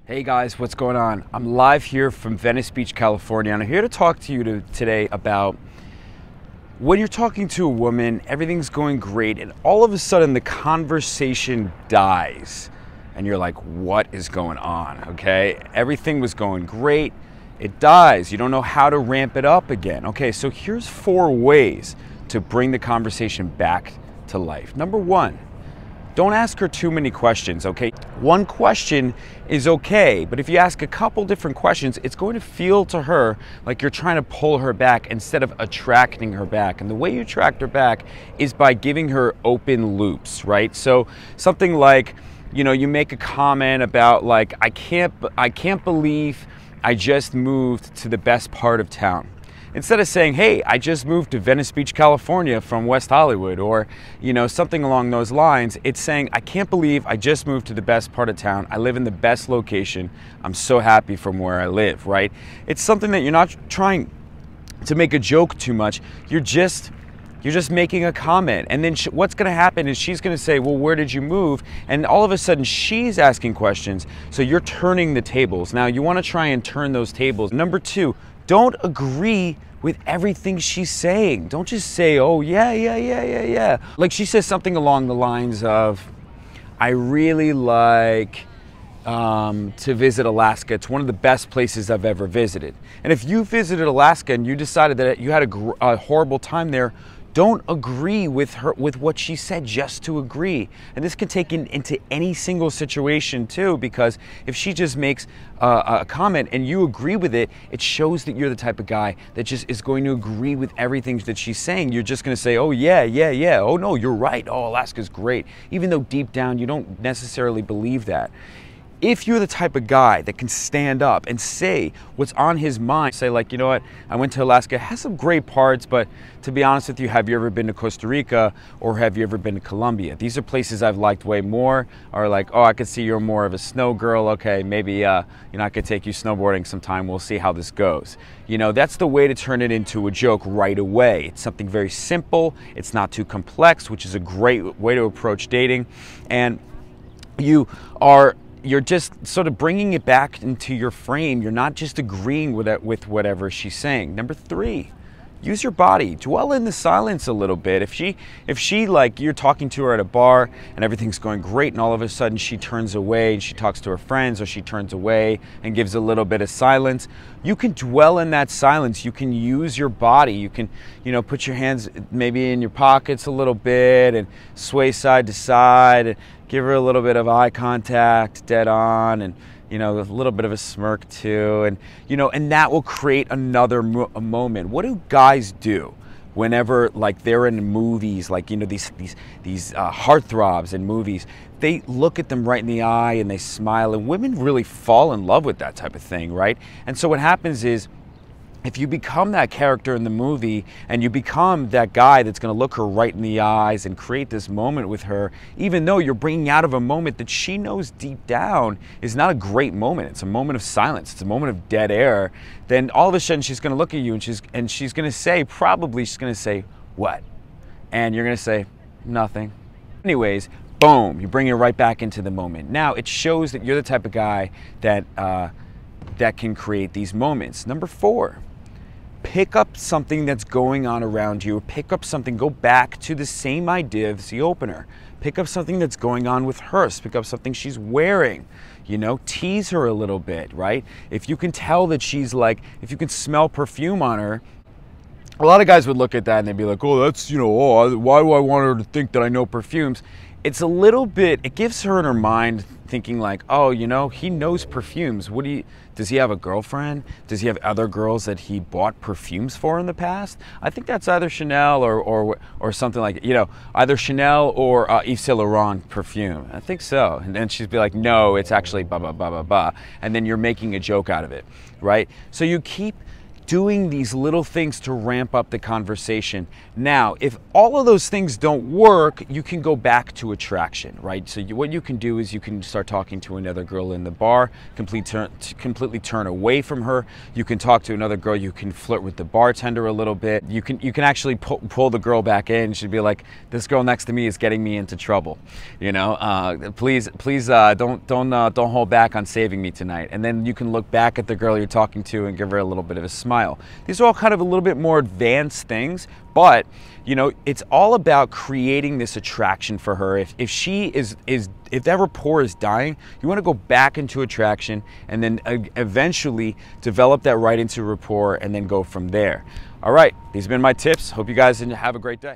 Hey guys, what's going on? I'm live here from Venice Beach, California, and I'm here to talk to you today about when you're talking to a woman, everything's going great, and all of a sudden the conversation dies, and you're like, what is going on, okay? Everything was going great, it dies. You don't know how to ramp it up again. Okay, so here's 4 ways to bring the conversation back to life. Number 1, don't ask her too many questions, okay? One question is okay, but if you ask a couple different questions, it's going to feel to her like you're trying to pull her back instead of attracting her back. And the way you attract her back is by giving her open loops, right? So something like, you know, you make a comment about like, I can't believe I just moved to the best part of town. Instead of saying, hey, I just moved to Venice Beach, California from West Hollywood, or, you know, something along those lines, it's saying, I can't believe I just moved to the best part of town. I live in the best location. I'm so happy from where I live, right? It's something that you're not trying to make a joke too much. You're just making a comment. And then what's going to happen is she's going to say, well, where did you move? And all of a sudden she's asking questions. So you're turning the tables. Now you want to try and turn those tables. Number 2, don't agree with everything she's saying. Don't just say, oh, yeah. Like she says something along the lines of, I really like to visit Alaska. It's one of the best places I've ever visited. And if you visited Alaska and you decided that you had a horrible time there, don't agree with her, with what she said just to agree. And this can take into any single situation too, because if she just makes a comment and you agree with it, it shows that you're the type of guy that just is going to agree with everything that she's saying. You're just going to say, oh yeah. Oh no, you're right. Oh, Alaska's great. Even though deep down you don't necessarily believe that. If you're the type of guy that can stand up and say what's on his mind, say like, you know what, I went to Alaska, it has some great parts, but to be honest with you, have you ever been to Costa Rica or have you ever been to Colombia? These are places I've liked way more. Or like, oh, I could see you're more of a snow girl. Okay, maybe you know, I could take you snowboarding sometime. We'll see how this goes. You know, that's the way to turn it into a joke right away. It's something very simple. It's not too complex, which is a great way to approach dating. And you're just sort of bringing it back into your frame. You're not just agreeing with whatever she's saying. Number 3, use your body. Dwell in the silence a little bit. If she like, you're talking to her at a bar and everything's going great and all of a sudden she turns away and she talks to her friends, or she turns away and gives a little bit of silence, you can dwell in that silence. You can use your body. You can, you know, put your hands maybe in your pockets a little bit and sway side to side and give her a little bit of eye contact, dead on, and, you know, a little bit of a smirk too, and, you know, and that will create another moment. What do guys do whenever, like, they're in movies, like, you know, these heartthrobs in movies? They look at them right in the eye and they smile, and women really fall in love with that type of thing, right? And so what happens is, if you become that character in the movie and you become that guy that's going to look her right in the eyes and create this moment with her, even though you're bringing out of a moment that she knows deep down is not a great moment, it's a moment of silence, it's a moment of dead air, then all of a sudden she's going to look at you and she's going to say, probably she's going to say, what? And you're going to say, nothing. Anyways, boom, you bring it right back into the moment. Now it shows that you're the type of guy that can create these moments. Number 4, pick up something that's going on around you. Pick up something, go back to the same idea as the opener. Pick up something that's going on with her. Pick up something she's wearing. You know, tease her a little bit, right? If you can tell that she's like, if you can smell perfume on her, a lot of guys would look at that and they'd be like, oh, that's, you know, oh, why do I want her to think that I know perfumes? It's a little bit, it gives her in her mind thinking like, oh, you know, he knows perfumes. Does he have a girlfriend? Does he have other girls that he bought perfumes for in the past? I think that's either Chanel or something like, you know, either Chanel or Yves Saint Laurent perfume. I think so. And then she'd be like, no, it's actually blah, blah, blah, blah, blah. And then you're making a joke out of it, right? So you keep doing these little things to ramp up the conversation. Now, if all of those things don't work, you can go back to attraction, right? So what you can do is you can start talking to another girl in the bar, completely turn away from her. You can talk to another girl, you can flirt with the bartender a little bit. You can actually pull the girl back in. She'd be like, this girl next to me is getting me into trouble. You know, please don't hold back on saving me tonight. And then you can look back at the girl you're talking to and give her a little bit of a smile. These are all kind of a little bit more advanced things, but you know, it's all about creating this attraction for her. If that rapport is dying, you want to go back into attraction and then eventually develop that right into rapport and then go from there. All right, these have been my tips. Hope you guys have a great day.